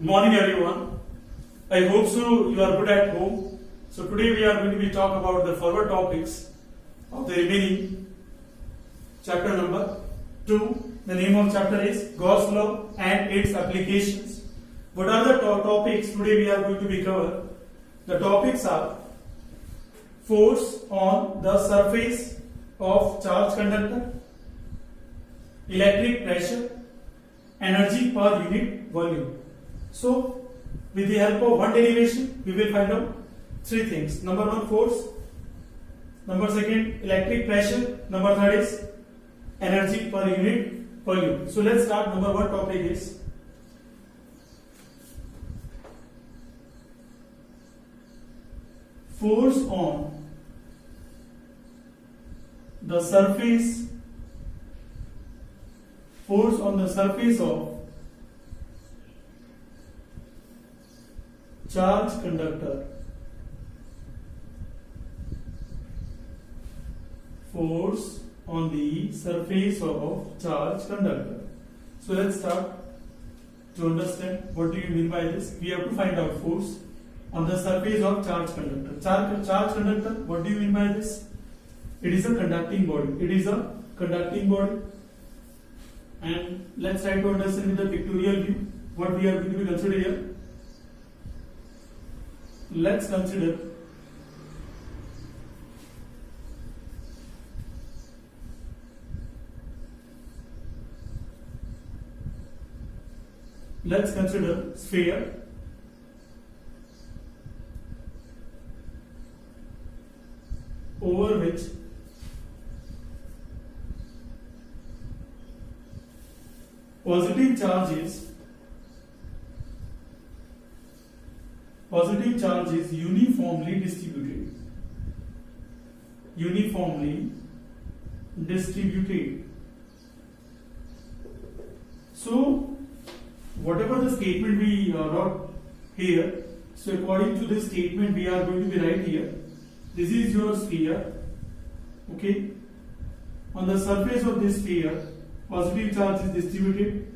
Morning everyone. I hope so you are good at home. So today we are going to be talk about the further topics of the remaining chapter number 2. The name of chapter is Gauss law and its applications. What are the topics today we are going to be cover? The topics are force on the surface of charge conductor, electric pressure, energy per unit volume. So, with the help of one derivation, we will find out three things. Number one, force. Number second, electric pressure. Number third is energy per unit volume. So, let's start. Number one topic is force on the surface. Force on the surface of charge conductor. Force on the surface of charge conductor. So let's start to understand what do you mean by this. We have to find out force on the surface of charge conductor. Charge conductor, what do you mean by this? It is a conducting body. It is a conducting body. And let's try to understand in the pictorial view what we are going to be consider here. Let's consider sphere over which positive charge is uniformly distributed. So whatever the statement we wrote here, so according to this statement we are going to be write here, this is your sphere, okay. On the surface of this sphere, positive charge is distributed,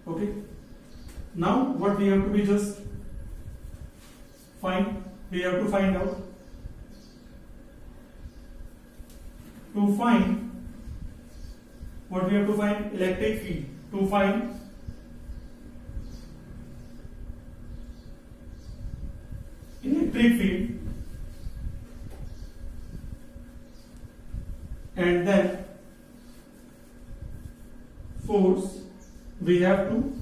okay. Now what we have to be just find, we have to find out, to find what we have to find, electric field. To find electric field, and then force, we have to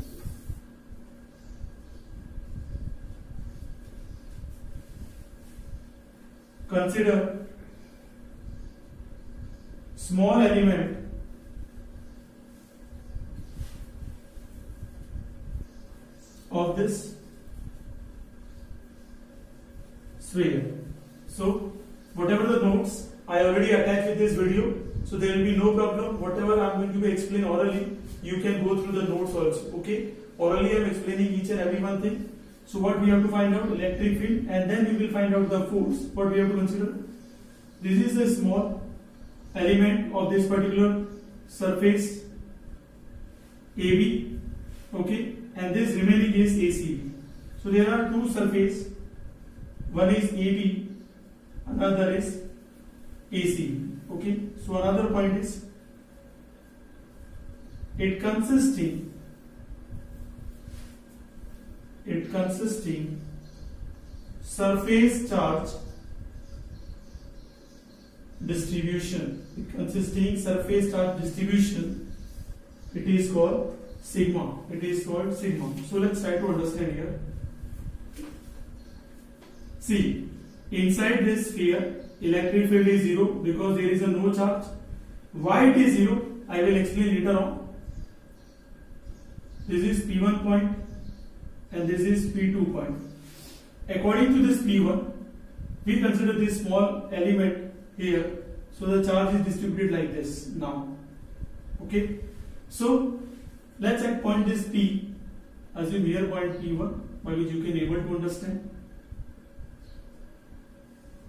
consider small element of this sphere. So whatever the notes I already attached with this video, so there will be no problem. Whatever I am going to be explain orally, you can go through the notes also, okay. Orally I am explaining each and every one thing. So what we have to find out, electric field, and then we will find out the force. What we have to consider, this is a small element of this particular surface AB, okay, and this remaining is ACB. So there are two surfaces, one is AB, another is ACB, okay. So another point is it consisting surface charge distribution. It is called sigma. So let's try to understand here. See, inside this sphere, electric field is 0 because there is a no charge. Why it is 0? I will explain later on. This is P1 point and this is P2 point. According to this P1, we consider this small element here. So the charge is distributed like this now. Okay. So let's at point this P, assume here point P1, by which you can able to understand.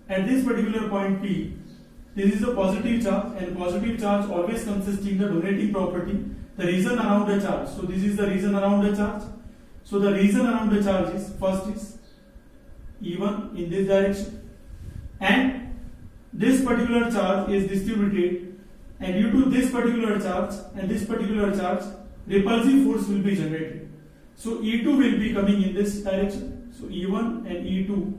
At this particular point P, this is a positive charge, and positive charge always consisting the donating property, the region around the charge. So this is the region around the charge. So the region around the charge is first is E1 in this direction, and this particular charge is distributed, and due to this particular charge and this particular charge, repulsive force will be generated. So E2 will be coming in this direction. So E1 and E2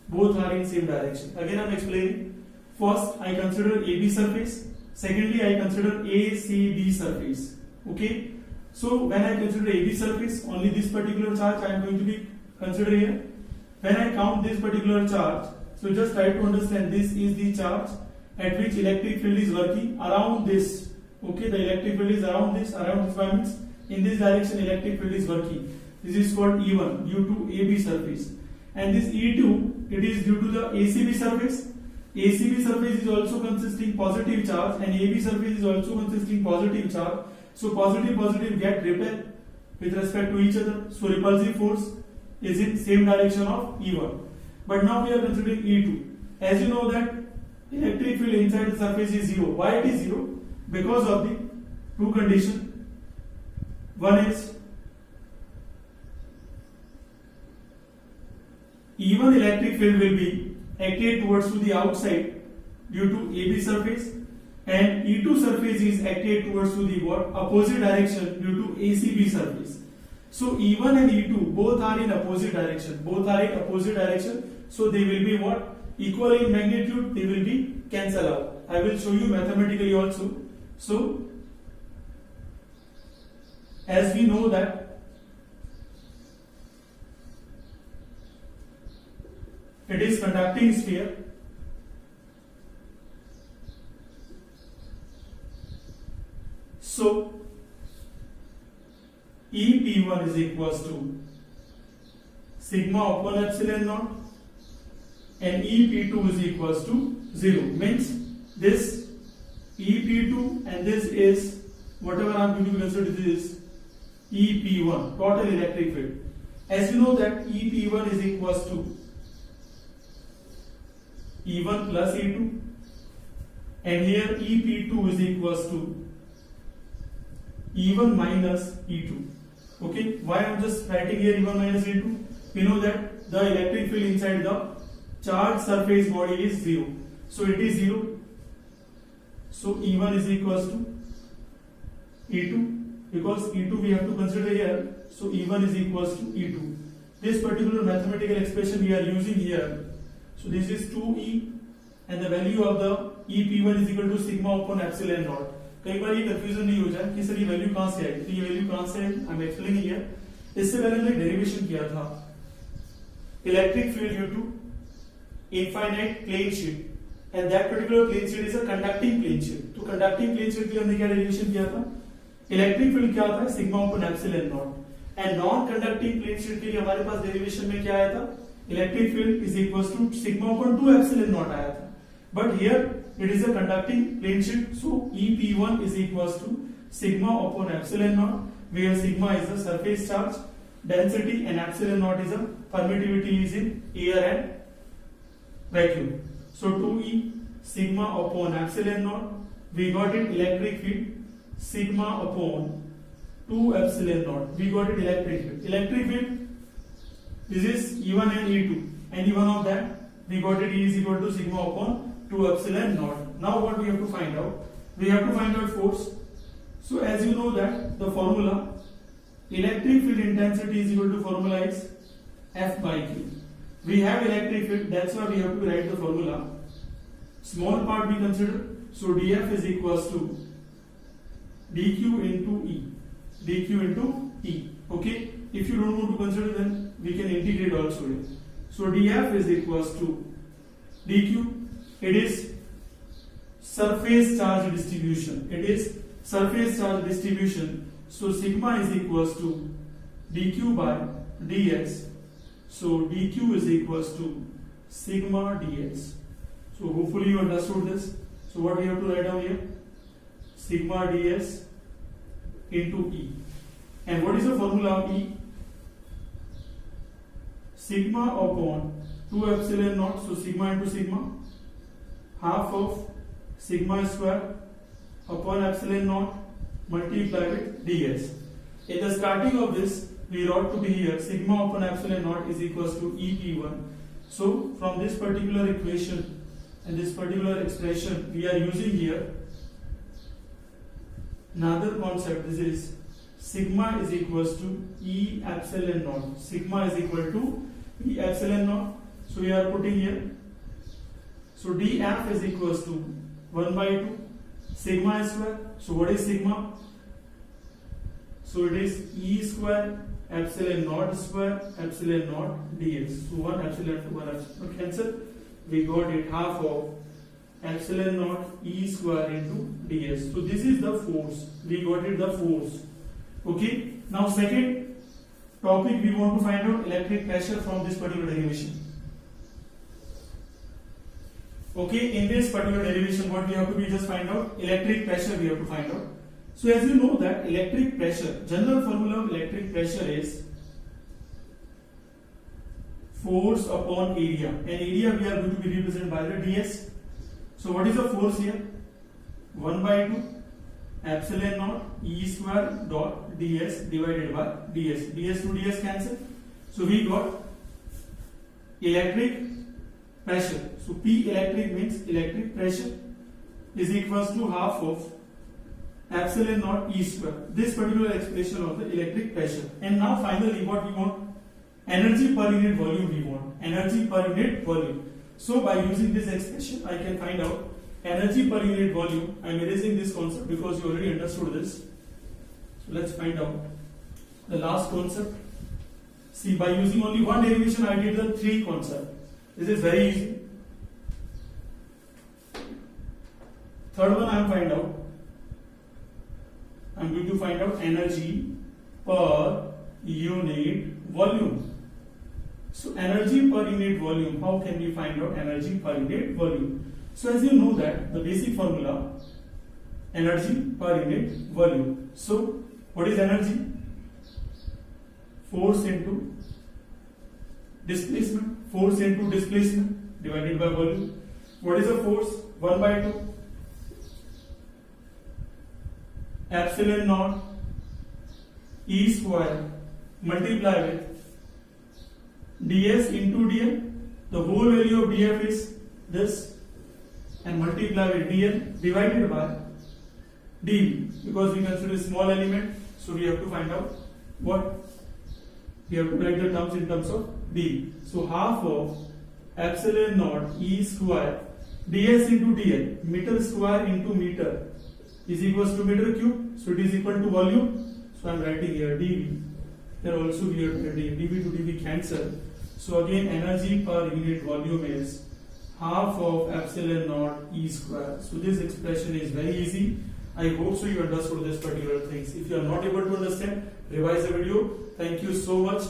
both are in same direction. Again I am explaining. First I consider AB surface. Secondly I consider ACB surface. Okay. So when I consider AB surface, only this particular charge I am going to be consider here. When I count this particular charge, so just try to understand this is the charge at which electric field is working around this. Okay, the electric field is around this means in this direction electric field is working. This is called E1 due to AB surface, and this E2 it is due to the ACB surface. ACB surface is also consisting positive charge, and AB surface is also consisting positive charge. So positive get repelled with respect to each other. So repulsive force is in same direction of E1. But now we are considering E2. As you know that electric field inside the surface is zero. Why it is zero? Because of the two conditions. One is E1 electric field will be acted towards to the outside due to AB surface, and E2 surface is acted towards to the what? Opposite direction due to ACB surface. So E1 and E2 both are in opposite direction. So they will be what? Equal in magnitude. They will be cancel out. I will show you mathematically also. So as we know that it is conducting sphere, so EP1 is equals to sigma upon epsilon naught, and EP2 is equals to 0. Means this EP2 and this is whatever I am going to consider, this is EP1, total electric field. As you know that EP1 is equals to E1 plus E2, and here EP2 is equals to E1 minus E2. Okay, why I am just writing here E1 minus E2? We know that the electric field inside the charged surface body is 0. So it is 0. So E1 is equals to E2, because E2 we have to consider here. So E1 is equals to E2. This particular mathematical expression we are using here. So this is 2E, and the value of the EP1 is equal to sigma upon epsilon naught. कई बार ये confusion नहीं हो जाए कि sir ये value कहां से आएगी, तो ये वैल्यू कहां से आएगी आई एम एक्सप्लेनिंग हियर. इससे पहले हमने डेरिवेशन किया था electric field due to infinite plane sheet, and that particular plane sheet is a conducting plane sheet. तो कंडक्टिंग प्लेन शीट के लिए हमने क्या डेरिवेशन किया था? इलेक्ट्रिक फील्ड क्या होता है? Sigma upon epsilon naught. And non conducting plane sheet के लिए हमारे पास डेरिवेशन में क्या आया था? Electric field is equal to sigma upon 2 epsilon naught आया था. But here it is a conducting plane sheet, so EP1 is equals to sigma upon epsilon naught, where sigma is the surface charge density and epsilon naught is a permittivity is in air and vacuum. So 2E sigma upon epsilon naught, we got it electric field sigma upon 2 epsilon naught, we got it electric field. Electric field, this is E1 and E2, any one of that we got it, E is equal to sigma upon 2 epsilon naught. Now what we have to find out? We have to find out force. So as you know that the formula electric field intensity is equal to formula is F by Q. We have electric field, that's why we have to write the formula. Small part we consider. So dF is equals to dQ into E. dQ into E. Okay. If you don't want to consider, then we can integrate also here. So dF is equals to dQ. It is surface charge distribution. It is surface charge distribution. So sigma is equals to dq by dx. So dq is equals to sigma dx. So hopefully you understood this. So what we have to write down here? Sigma ds into E. And what is the formula of E? Sigma upon 2 epsilon naught. So sigma into sigma, half of sigma square upon epsilon naught multiplied with ds. In the starting of this, we wrote to be here sigma upon epsilon naught is equals to EP1. So from this particular equation and this particular expression, we are using here another concept. This is sigma is equals to E epsilon naught. Sigma is equal to E epsilon naught. So we are putting here. So dF is equals to 1 by 2 sigma square. So what is sigma? So it is E square epsilon naught square epsilon naught ds. So 1 epsilon to 1 epsilon cancel. We got it half of epsilon naught E square into ds. So this is the force. We got it, the force. Okay. Now second topic, we want to find out electric pressure from this particular derivation. Okay, in this particular derivation, what we have to do is just find out electric pressure. We have to find out. So as you know that electric pressure, general formula of electric pressure is force upon area. And area we are going to be represented by the ds. So what is the force here? 1 by 2 epsilon naught E square dot ds divided by ds. ds to ds cancel. So we got electric pressure. So P electric means electric pressure is equals to half of epsilon naught E square. This particular expression of the electric pressure. And now finally what we want? Energy per unit volume we want. Energy per unit volume. So by using this expression I can find out energy per unit volume. I am erasing this concept because you already understood this. So let's find out the last concept. See, by using only one derivation I did the three concepts. This is very easy. Third one I am find out. I am going to find out energy per unit volume. So energy per unit volume. How can we find out energy per unit volume? So as you know that the basic formula, energy per unit volume. So what is energy? Force into displacement. Force into displacement divided by volume. What is the force? 1 by 2 epsilon naught E square multiply with ds into dl. The whole value of df is this and multiply with dl divided by dv, because we consider a small element, so we have to find out what we have to write the terms in terms of dv. So half of epsilon naught E square ds into dl, meter square into meter is equals to meter cube, so it is equal to volume. So I am writing here dv. Here also we have to dv to dv cancel. So again energy per unit volume is half of epsilon naught E square. So this expression is very easy. I hope so you understood this particular things. If you are not able to understand, revise the video. Thank you so much.